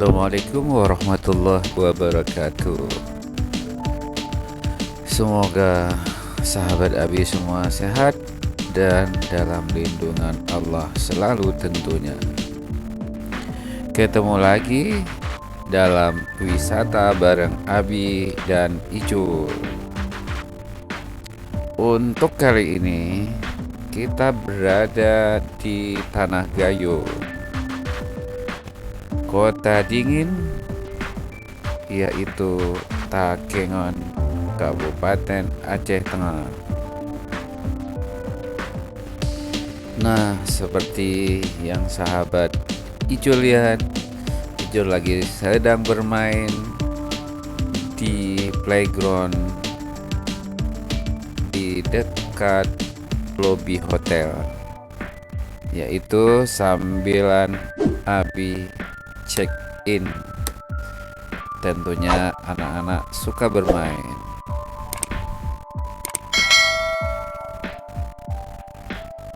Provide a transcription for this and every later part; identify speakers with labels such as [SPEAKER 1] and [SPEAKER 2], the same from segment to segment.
[SPEAKER 1] Assalamualaikum warahmatullahi wabarakatuh. Semoga sahabat Abi semua sehat dan dalam lindungan Allah selalu tentunya. Ketemu lagi dalam wisata bareng Abi dan Icul. Untuk kali ini kita berada di Tanah Gayo, kota dingin, yaitu Takengon, Kabupaten Aceh Tengah. Nah, seperti yang sahabat Icul lihat, Icul lagi sedang bermain di playground di dekat lobi hotel, yaitu sambilan Abi check in. Tentunya anak-anak suka bermain.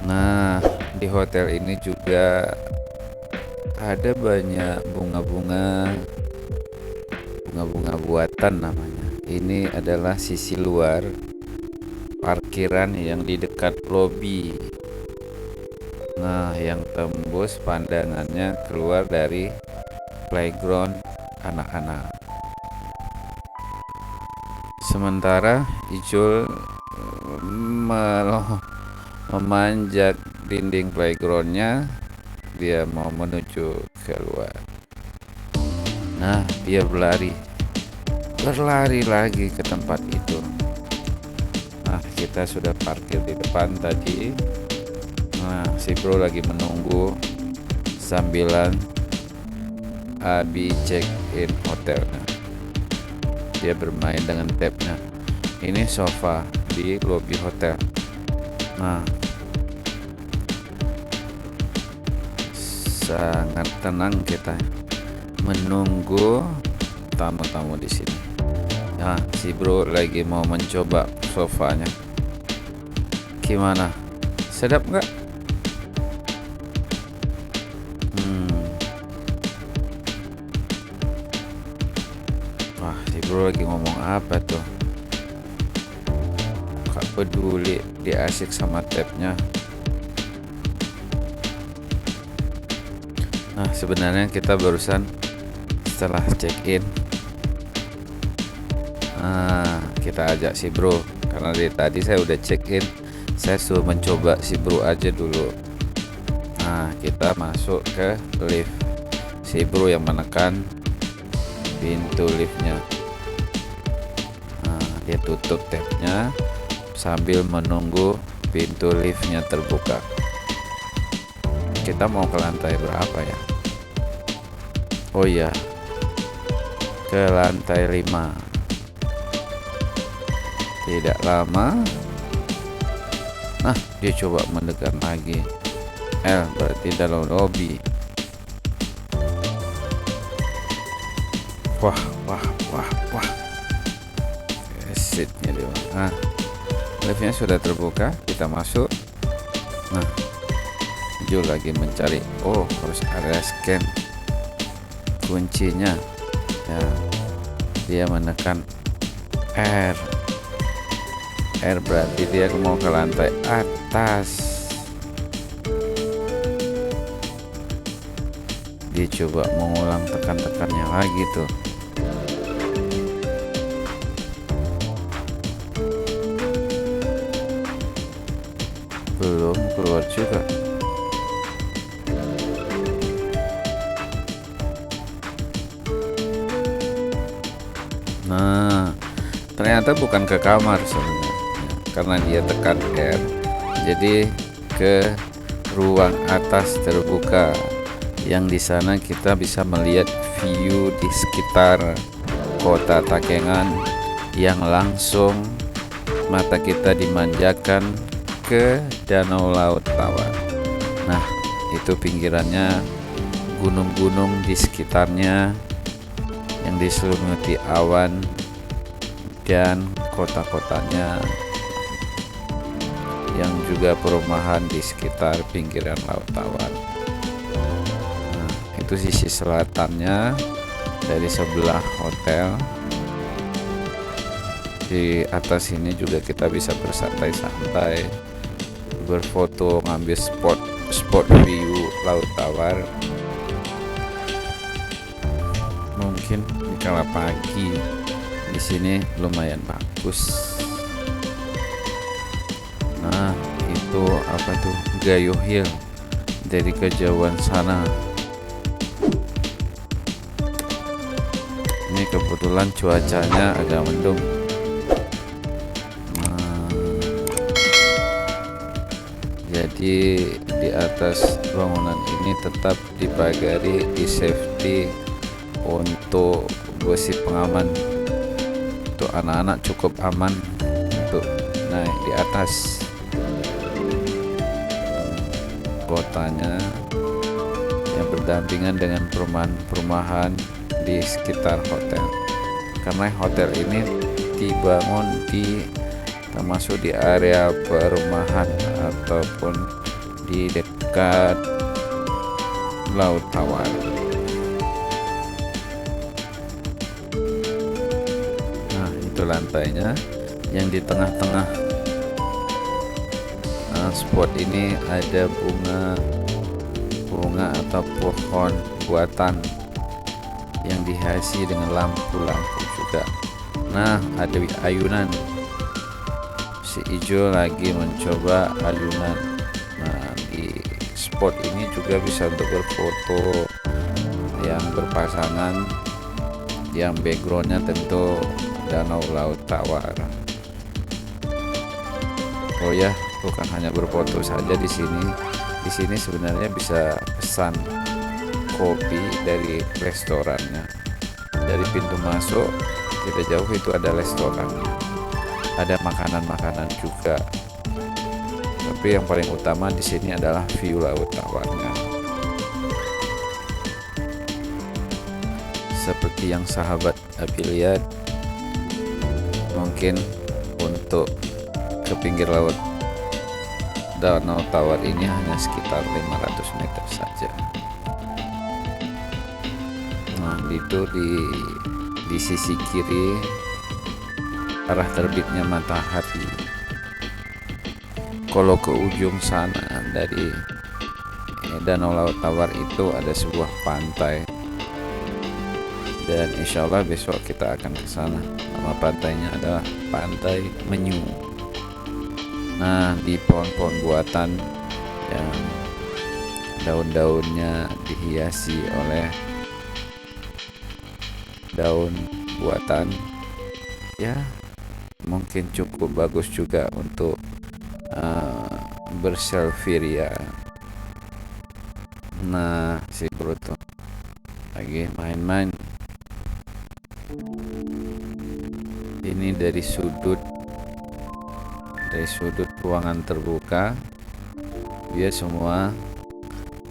[SPEAKER 1] Nah, di hotel ini juga ada banyak bunga-bunga buatan namanya. Ini adalah sisi luar parkiran yang di dekat lobi. Nah, yang tembus pandangannya keluar dari playground anak-anak. Sementara Icul memanjat dinding playgroundnya, dia mau menuju keluar. Nah, dia berlari lagi ke tempat itu. Nah, kita sudah parkir di depan tadi. Nah, si bro lagi menunggu sambilan Abi check in hotelnya. Dia bermain dengan tabnya. Ini sofa di lobi hotel. Nah, sangat tenang kita menunggu tamu-tamu di sini. Nah, si bro lagi mau mencoba sofanya. Gimana? Sedap nggak? Wah, si bro lagi ngomong apa tuh? Gak peduli, dia asik sama tabnya. Nah, sebenarnya kita barusan setelah check in, kita ajak si bro, karena dari tadi saya udah check in, saya suruh mencoba si bro aja dulu. Nah, kita masuk ke lift. Si bro yang menekan pintu liftnya. Nah, dia tutup tabnya sambil menunggu pintu liftnya terbuka. Kita mau ke lantai berapa ya? Oh iya, ke lantai 5. Tidak lama, nah dia coba mendekat lagi. Berarti dalam lobby. Wah. Exitnya dia. Nah, liftnya sudah terbuka, kita masuk. Nah, Jo lagi mencari. Oh, harus ada scan kuncinya. Ya, dia menekan R berarti dia mau ke lantai atas. Dia coba mengulang tekan-tekannya lagi tuh. Belum keluar juga. Nah, ternyata bukan ke kamar sebenarnya, karena dia tekan R, jadi ke ruang atas terbuka, yang di sana kita bisa melihat view di sekitar kota Takengon, yang langsung mata kita dimanjakan ke Danau Laut Tawar. Nah, itu pinggirannya gunung-gunung di sekitarnya yang diselimuti awan, dan kota-kotanya yang juga perumahan di sekitar pinggiran Laut Tawar. Nah, itu sisi selatannya. dari sebelah hotel. Di atas ini juga kita bisa bersantai-santai, berfoto, ngambil spot view Laut Tawar. Mungkin di kala pagi di sini lumayan bagus. Nah, itu apa tuh, Gayo Hill dari kejauhan sana. Ini kebetulan cuacanya agak mendung. Jadi di atas bangunan ini tetap dipagari, di safety untuk besi pengaman. Untuk anak-anak cukup aman untuk naik di atas. Kotanya yang berdampingan dengan perumahan-perumahan di sekitar hotel. Karena hotel ini dibangun termasuk di area perumahan ataupun di dekat Laut Tawar. Nah, itu lantainya. Yang di tengah-tengah spot ini ada bunga atau pohon buatan yang dihiasi dengan lampu-lampu juga. Nah, ada ayunan. Si Ijo lagi mencoba ayunan. Nah, di spot ini juga bisa untuk berfoto yang berpasangan, yang backgroundnya tentu Danau Laut Tawar. Oh ya, bukan hanya berfoto saja di sini. Di sini sebenarnya bisa pesan kopi dari restorannya. Dari pintu masuk tidak jauh itu ada restorannya. Ada makanan-makanan juga. Tapi yang paling utama di sini adalah view Laut Tawarnya. Seperti yang sahabat Abi lihat, mungkin untuk ke pinggir laut Danau Tawar ini hanya sekitar 500 meter saja. Nah, itu di sisi kiri arah terbitnya matahari. Kalau ke ujung sana dari Danau Laut Tawar itu ada sebuah pantai, dan insya Allah besok kita akan ke sana. Nama pantainya adalah Pantai Menyu. Nah, di pohon-pohon buatan yang daun-daunnya dihiasi oleh daun buatan, ya mungkin cukup bagus juga untuk berselfie ya. Nah, si bro tuh lagi main-main. Ini dari sudut ruangan terbuka, dia semua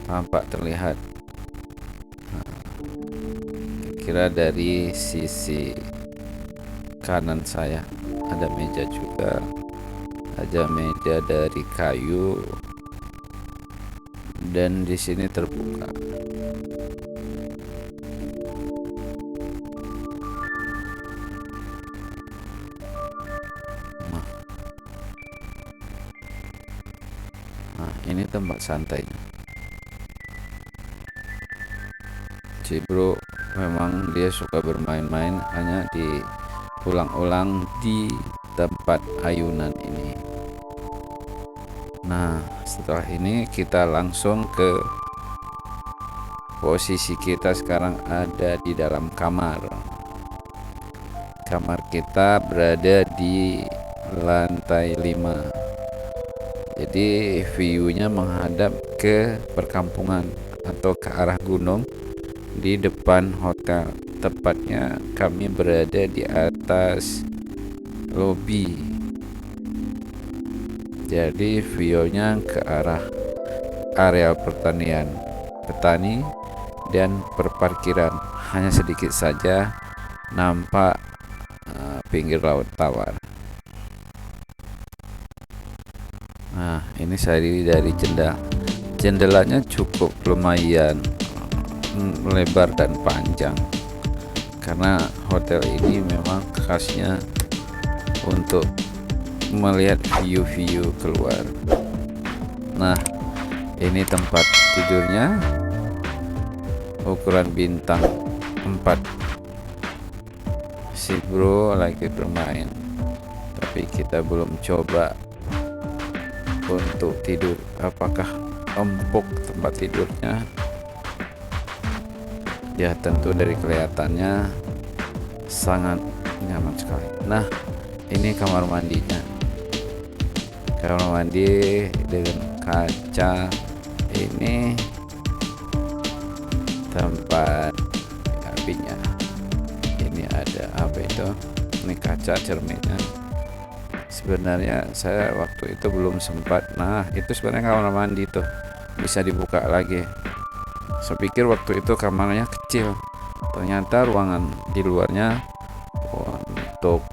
[SPEAKER 1] tampak terlihat. Kira dari sisi kanan saya ada meja juga, ada meja dari kayu, dan di sini terbuka. Nah, ini tempat santainya. Si bro memang dia suka bermain-main, hanya diulang-ulang di tempat ayunan ini. Nah, setelah ini kita langsung ke posisi kita sekarang ada di dalam kamar. Kamar kita berada di lantai 5. Jadi view-nya menghadap ke perkampungan atau ke arah gunung di depan hotel. Tepatnya kami berada di atas lobi. Jadi view-nya ke arah area pertanian, petani dan perparkiran. Hanya sedikit saja nampak pinggir Laut Tawar. Nah, ini dari jendelanya cukup lumayan lebar dan panjang. karena hotel ini memang khasnya untuk melihat view-view keluar. Nah, ini tempat tidurnya, ukuran bintang 4. Si bro lagi bermain, tapi kita belum coba untuk tidur. Apakah empuk tempat tidurnya? Ya tentu dari kelihatannya sangat nyaman sekali. Nah, ini kamar mandinya. Kamar mandi dengan kaca. Ini tempat apinya. Ini ada apa itu? Ini kaca cerminnya. Sebenarnya saya waktu itu belum sempat. Nah, itu sebenarnya kamar mandi tuh bisa dibuka lagi. Saya pikir waktu itu kamarnya kecil, ternyata ruangan di luarnya untuk,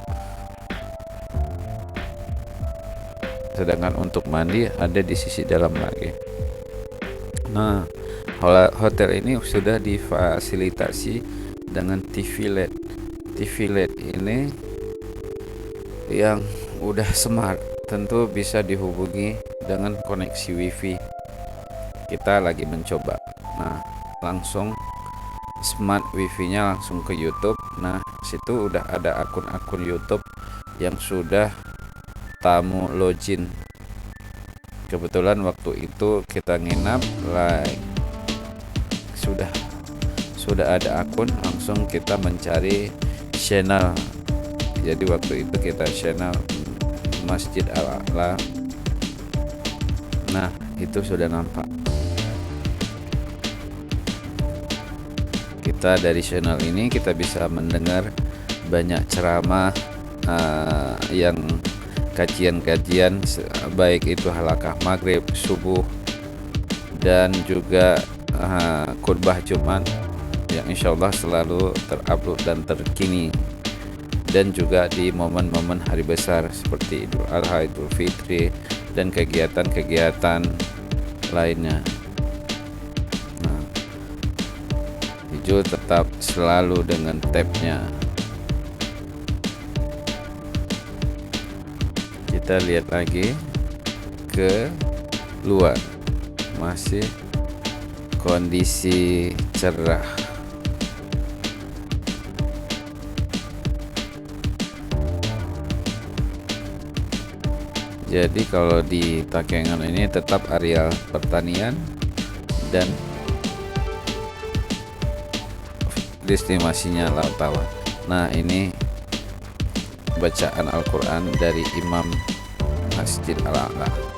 [SPEAKER 1] sedangkan untuk mandi ada di sisi dalam lagi. Nah, hotel ini sudah difasilitasi dengan TV LED. TV LED ini yang udah smart, tentu bisa dihubungi dengan koneksi wifi. Kita lagi mencoba. Nah, langsung smart wifi-nya langsung ke YouTube. Nah, situ udah ada akun-akun YouTube yang sudah tamu login. Kebetulan waktu itu kita nginap, sudah ada akun, langsung kita mencari channel. Jadi waktu itu kita channel Masjid Al-A'la. Nah, itu sudah nampak. Kita dari channel ini kita bisa mendengar banyak ceramah yang kajian-kajian, baik itu halaqah maghrib, subuh, dan juga khutbah Jumat yang insyaallah selalu terupload dan terkini, dan juga di momen-momen hari besar seperti Idul Adha, Idul Fitri, dan kegiatan-kegiatan lainnya. Nah, hijau tetap selalu dengan tabnya. Kita lihat lagi ke luar, masih kondisi cerah. Jadi kalau di Takengon ini tetap areal pertanian dan destinasinya Laut Tawar. Nah, ini bacaan Al-Quran dari Imam Masjid Al-A'la.